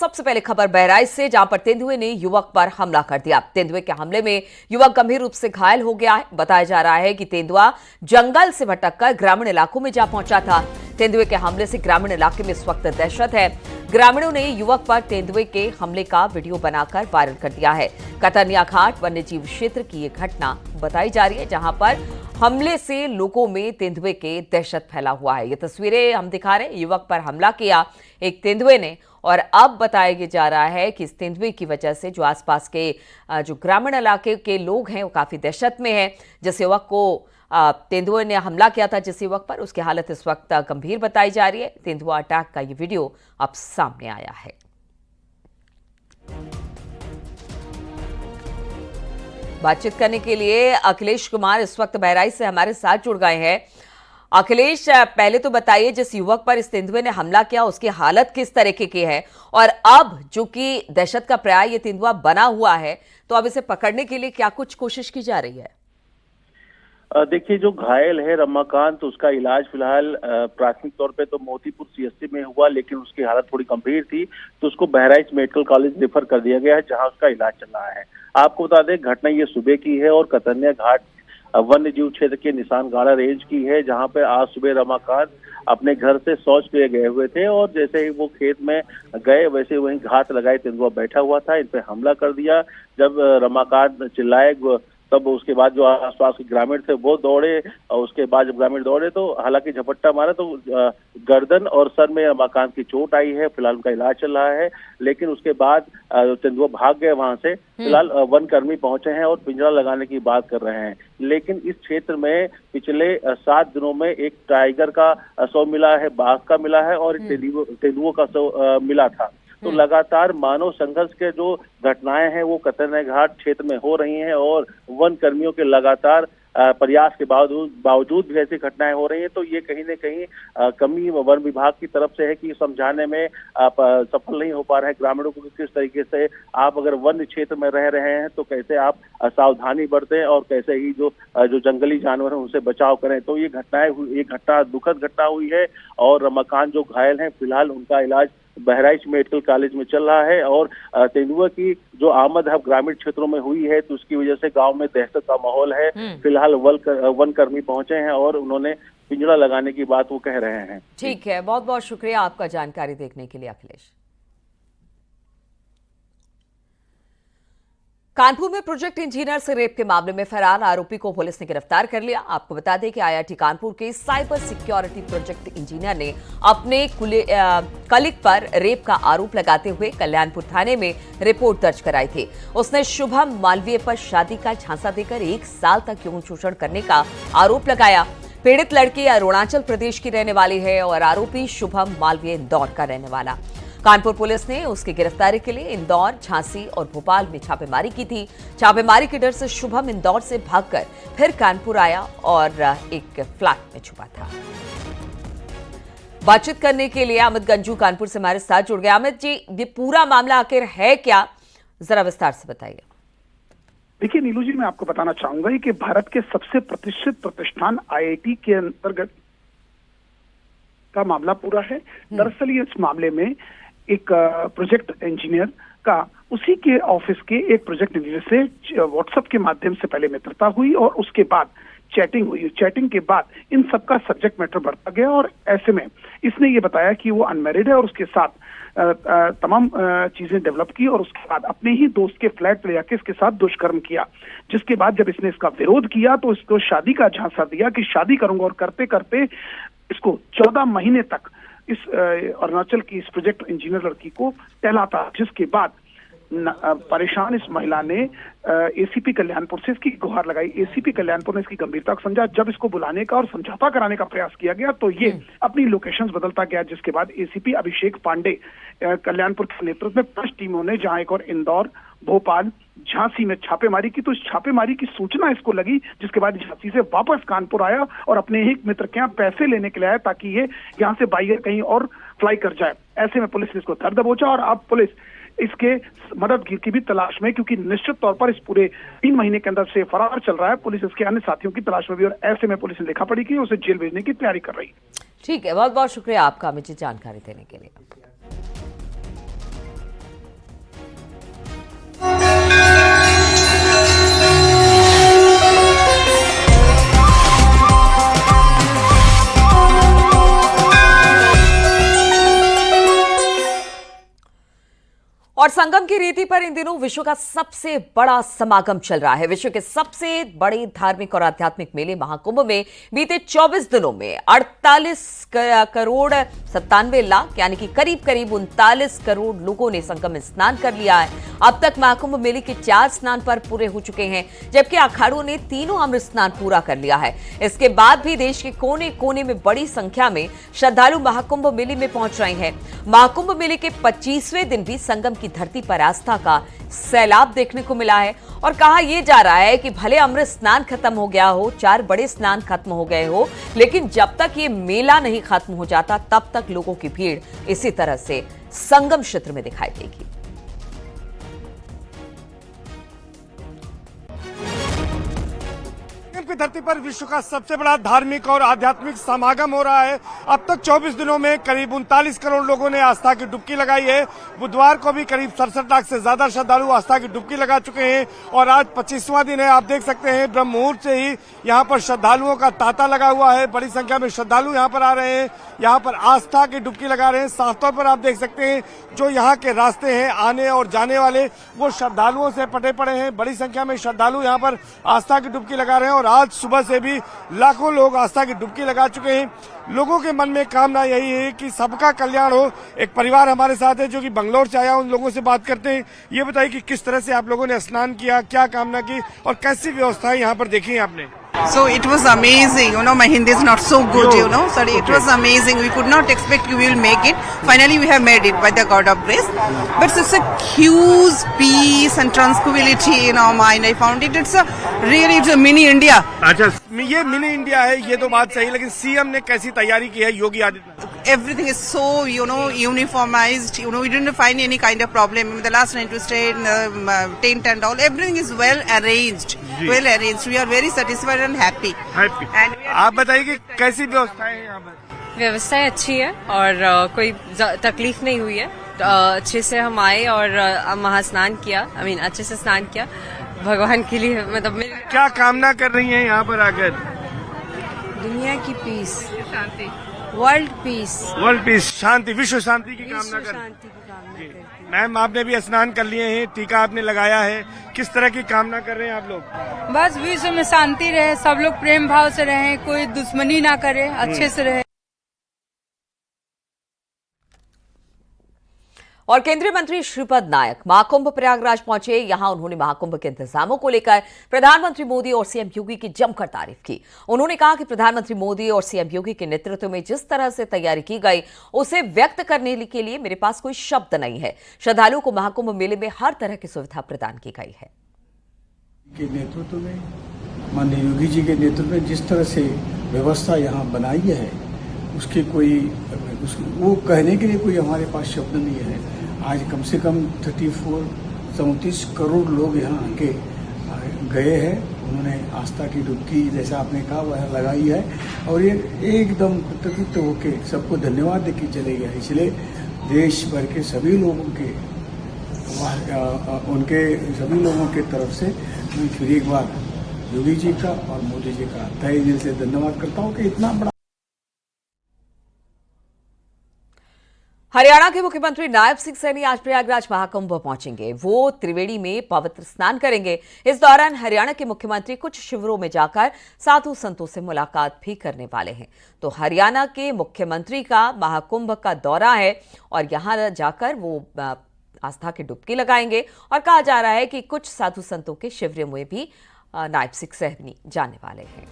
सबसे पहले खबर बहराइच से, जहां पर तेंदुए ने युवक पर हमला कर दिया। तेंदुए के हमले में युवक गंभीर रूप से घायल हो गया है। बताया जा रहा है कि तेंदुआ जंगल से भटककर ग्रामीण इलाकों में जा पहुंचा था। तेंदुए के हमले से ग्रामीण इलाके में इस वक्त दहशत है। ग्रामीणों ने युवक पर तेंदुए के हमले का वीडियो बनाकर वायरल कर दिया है। कतरनिया घाट वन्य जीव क्षेत्र की ये घटना बताई जा रही है, जहां पर हमले से लोगों में तेंदुए के दहशत फैला हुआ है। ये तस्वीरें हम दिखा रहे हैं, युवक पर हमला किया एक तेंदुए ने, और अब बताया जा रहा है कि इस तेंदुए की वजह से जो आसपास के जो ग्रामीण इलाके के लोग हैं वो काफी दहशत में हैं। जिस युवक को तेंदुए ने हमला किया था, जिस युवक पर, उसकी हालत इस वक्त गंभीर बताई जा रही है। तेंदुआ अटैक का ये वीडियो अब सामने आया है। बातचीत करने के लिए अखिलेश कुमार इस वक्त बहराइच से हमारे साथ जुड़ गए हैं। अखिलेश, पहले तो बताइए, जिस युवक पर इस तेंदुए ने हमला किया उसकी हालत किस तरीके की है, और अब जो कि दहशत का पर्याय ये तेंदुआ बना हुआ है, तो अब इसे पकड़ने के लिए क्या कुछ कोशिश की जा रही है? देखिए, जो घायल है रमाकांत, उसका इलाज फिलहाल प्राथमिक तौर पे तो मोतीपुर सीएससी में हुआ, लेकिन उसकी हालत थोड़ी गंभीर थी तो उसको बहराइच मेडिकल कॉलेज रेफर कर दिया गया है, जहां उसका इलाज चल रहा है। आपको बता दें, घटना ये सुबह की है और कतरनिया घाट वन्य जीव क्षेत्र के निशानगाड़ा रेंज की है, जहां पे आज सुबह रमाकांत अपने घर से शौच के लिए गए हुए थे और जैसे ही वो खेत में गए वैसे वहीं घात लगाए तेंदुआ बैठा हुआ था, इन पे हमला कर दिया। जब रमाकांत चिल्लाए तब उसके बाद जो आसपास के ग्रामीण थे वो दौड़े, और उसके बाद जब ग्रामीण दौड़े तो हालांकि झपट्टा मारा तो गर्दन और सर में रमाकांत की चोट आई है। फिलहाल उनका इलाज चल रहा है, लेकिन उसके बाद तेंदुआ भाग गए वहां से। फिलहाल वन कर्मी पहुंचे हैं और पिंजरा लगाने की बात कर रहे हैं, लेकिन इस क्षेत्र में पिछले 7 दिनों में एक टाइगर का शव मिला है, बाघ का मिला है और तेंदुओं का शव मिला था। तो लगातार मानव संघर्ष के जो घटनाएं हैं वो कतरनिया घाट क्षेत्र में हो रही हैं और वन कर्मियों के लगातार प्रयास के बावजूद भी ऐसी घटनाएं हो रही हैं। तो ये कहीं न कहीं कमी वन विभाग की तरफ से है कि समझाने में आप सफल नहीं हो पा रहे हैं ग्रामीणों को कि किस तरीके से आप अगर वन्य क्षेत्र में रह रहे हैं तो कैसे आप सावधानी बरतें और कैसे ही जो जंगली जानवर हैं उनसे बचाव करें। तो ये घटना दुखद घटना हुई है और रमाकांत जो घायल हैं फिलहाल उनका इलाज बहराइच मेडिकल कॉलेज में चल रहा है। और तेंदुआ की जो आमद है ग्रामीण क्षेत्रों में हुई है तो उसकी वजह से गांव में दहशत का माहौल है। फिलहाल वन कर्मी पहुंचे हैं और उन्होंने पिंजरा लगाने की बात वो कह रहे हैं। ठीक है, बहुत बहुत शुक्रिया आपका जानकारी देखने के लिए अखिलेश। कानपुर में प्रोजेक्ट इंजीनियर से रेप के मामले में फरार आरोपी को पुलिस ने गिरफ्तार कर लिया। आपको बता दें कि आईआईटी कानपुर के साइबर सिक्योरिटी प्रोजेक्ट इंजीनियर ने अपने कलीग पर रेप का आरोप लगाते हुए कल्याणपुर थाने में रिपोर्ट दर्ज कराई थी। उसने शुभम मालवीय पर शादी का झांसा देकर 1 साल तक यौन शोषण करने का आरोप लगाया। पीड़ित लड़की अरुणाचल प्रदेश की रहने वाली है और आरोपी शुभम मालवीय इंदौर का रहने वाला। कानपुर पुलिस ने उसकी गिरफ्तारी के लिए इंदौर, झांसी और भोपाल में छापेमारी की थी। छापेमारी के डर से शुभम इंदौर से भागकर फिर कानपुर आया और एक फ्लैट में छुपा था। बातचीत करने के लिए अमित गंजू कानपुर से हमारे साथ जुड़ गए। अमित जी, ये पूरा मामला आखिर है क्या, जरा विस्तार से बताइए। देखिए नीलू जी, मैं आपको बताना चाहूंगा कि भारत के सबसे प्रतिष्ठित प्रतिष्ठान आईआईटी के अंतर्गत का मामला पूरा है। दरअसल ये इस मामले में एक प्रोजेक्ट इंजीनियर का उसी के ऑफिस के एक प्रोजेक्ट इंजीनियर से व्हाट्सएप के माध्यम से पहले मित्रता हुई और उसके बाद चैटिंग हुई। चैटिंग के बाद इन सबका सब्जेक्ट मैटर बढ़ता गया और ऐसे में इसने ये बताया कि वो अनमैरिड है और उसके साथ तमाम चीजें डेवलप की और उसके बाद अपने ही दोस्त के फ्लैट पर जाकर इसके साथ दुष्कर्म किया। जिसके बाद जब इसने इसका विरोध किया तो इसको शादी का झांसा दिया कि शादी करूंगा, और करते करते इसको 14 महीने तक इस अरुणाचल की इस प्रोजेक्ट इंजीनियर लड़की को टहलाता। जिसके बाद परेशान इस महिला ने एसीपी कल्याणपुर से इसकी गुहार लगाई। एसीपी कल्याणपुर ने इसकी गंभीरता को समझा। जब इसको बुलाने का और समझौता कराने का प्रयास किया गया तो ये अपनी लोकेशंस बदलता गया। जिसके बाद एसीपी अभिषेक पांडे कल्याणपुर के नेतृत्व में 5 टीमों ने, जहां एक और इंदौर, भोपाल, झांसी में छापेमारी की। तो इस छापेमारी की सूचना इसको लगी, जिसके बाद झांसी से वापस कानपुर आया और अपने ही मित्र के यहाँ पैसे लेने के लिए आया ताकि ये यहाँ से बाहर कहीं और फ्लाई कर जाए। ऐसे में पुलिस ने इसको धर दबोचा और अब पुलिस इसके मददगार की भी तलाश में, क्योंकि निश्चित तौर पर इस पूरे 3 महीने के अंदर से फरार चल रहा है। पुलिस इसके अन्य साथियों की तलाश में भी, और ऐसे में पुलिस ने लिखा पड़ी की उसे जेल भेजने की तैयारी कर रही है। ठीक है, बहुत बहुत शुक्रिया आपका अमित जी जानकारी देने के लिए। और संगम की रीति पर इन दिनों विश्व का सबसे बड़ा समागम चल रहा है। विश्व के सबसे बड़े धार्मिक और आध्यात्मिक मेले महाकुंभ में बीते 24 दिनों में 48 करोड़ 97 लाख यानी कि करीब करीब 39 करोड़ लोगों ने संगम में स्नान कर लिया है। अब तक महाकुंभ मेले के 4 स्नान पर पूरे हो चुके हैं, जबकि अखाड़ों ने तीनों अमृत स्नान पूरा कर लिया है। इसके बाद भी देश के कोने कोने में बड़ी संख्या में श्रद्धालु महाकुंभ मेले में पहुंच रहे हैं। महाकुंभ मेले के 25वें दिन भी संगम की धरती पर आस्था का सैलाब देखने को मिला है और कहा यह जा रहा है कि भले अमृत स्नान खत्म हो गया हो, 4 बड़े स्नान खत्म हो गए हो, लेकिन जब तक ये मेला नहीं खत्म हो जाता तब तक लोगों की भीड़ इसी तरह से संगम क्षेत्र में दिखाई देगी। की धरती पर विश्व का सबसे बड़ा धार्मिक और आध्यात्मिक समागम हो रहा है। अब तक 24 दिनों में करीब 39 करोड़ लोगों ने आस्था की डुबकी लगाई है। बुधवार को भी करीब 67 लाख से ज्यादा श्रद्धालु आस्था की डुबकी लगा चुके हैं और आज 25वां दिन है। आप देख सकते हैं ब्रह्म मुहूर्त से ही यहाँ पर श्रद्धालुओं का तांता लगा हुआ है। बड़ी संख्या में श्रद्धालु यहाँ पर आ रहे हैं, यहाँ पर आस्था की डुबकी लगा रहे हैं। साफ तौर पर आप देख सकते हैं जो यहाँ के रास्ते हैं आने और जाने वाले वो श्रद्धालुओं से पटे पड़े हैं। बड़ी संख्या में श्रद्धालु यहाँ पर आस्था की डुबकी लगा रहे हैं और आज सुबह से भी लाखों लोग आस्था की डुबकी लगा चुके हैं। लोगों के मन में कामना यही है कि सबका कल्याण हो। एक परिवार हमारे साथ है जो कि बंगलौर से आया, उन लोगों से बात करते हैं। ये बताइए कि किस तरह से आप लोगों ने स्नान किया, क्या कामना की और कैसी व्यवस्थाएं यहाँ पर देखी हैं आपने? So it was amazing, my Hindi is not so good, sorry, it was amazing. We could not expect we will make it. Finally we have made it by the God of grace. But it's a huge peace and tranquility in our mind. I found it. It's a mini India. अच्छा, ये mini India है, ये तो बात सही, लेकिन CM ने कैसी तैयारी की है Yogi Adityanath? Everything is so, uniformized. We didn't find any kind of problem. The last night we stayed in the tent and all. Everything is well arranged. Well arranged. We are very satisfied and happy. And आप बताइए कि कैसी व्यवस्थाएं हैं यहाँ पर? व्यवस्थाएं अच्छी है और कोई तकलीफ नहीं हुई है। अच्छे से हम आए और महास्नान किया, अच्छे से स्नान किया भगवान के लिए। मतलब क्या कामना कर रही हैं यहाँ पर आकर? दुनिया की पीस, शांति, वर्ल्ड पीस, शांति, विश्व शांति की कामना कर। मैम, आपने भी स्नान कर लिए हैं, टीका आपने लगाया है, किस तरह की कामना कर रहे हैं आप लोग? बस विश्व में शांति रहे, सब लोग प्रेम भाव से रहें, कोई दुश्मनी ना करे, अच्छे से रहे। और केंद्रीय मंत्री श्रीपद नायक महाकुंभ प्रयागराज पहुंचे। यहां उन्होंने महाकुंभ के इंतजामों को लेकर प्रधानमंत्री मोदी और सीएम योगी की जमकर तारीफ की। उन्होंने कहा कि प्रधानमंत्री मोदी और सीएम योगी के नेतृत्व में जिस तरह से तैयारी की गई उसे व्यक्त करने के लिए मेरे पास कोई शब्द नहीं है। श्रद्धालुओं को महाकुंभ मेले में हर तरह की सुविधा प्रदान की गई है। के नेतृत्व में, माननीय योगी जी के नेतृत्व में जिस तरह से व्यवस्था यहाँ बनाई है उसके वो कहने के लिए कोई हमारे पास शब्द नहीं है। आज कम से कम 34 करोड़ लोग यहाँ आके गए हैं। उन्होंने आस्था की डुबकी, जैसा आपने कहा, वह लगाई है और ये एकदम कृतकृत होके सबको धन्यवाद देके चले गए। इसलिए देश भर के सभी लोगों के सभी लोगों के तरफ से मैं फिर एक बार योगी जी का और मोदी जी का तहे दिल से धन्यवाद करता हूँ कि इतना बड़ा। हरियाणा के मुख्यमंत्री नायब सिंह सैनी आज प्रयागराज महाकुंभ पहुंचेंगे। वो त्रिवेणी में पवित्र स्नान करेंगे। इस दौरान हरियाणा के मुख्यमंत्री कुछ शिविरों में जाकर साधु संतों से मुलाकात भी करने वाले हैं। तो हरियाणा के मुख्यमंत्री का महाकुंभ का दौरा है और यहां जाकर वो आस्था की डुबकी लगाएंगे और कहा जा रहा है कि कुछ साधु संतों के शिविरों में भी नायब सिंह सैनी जाने वाले हैं।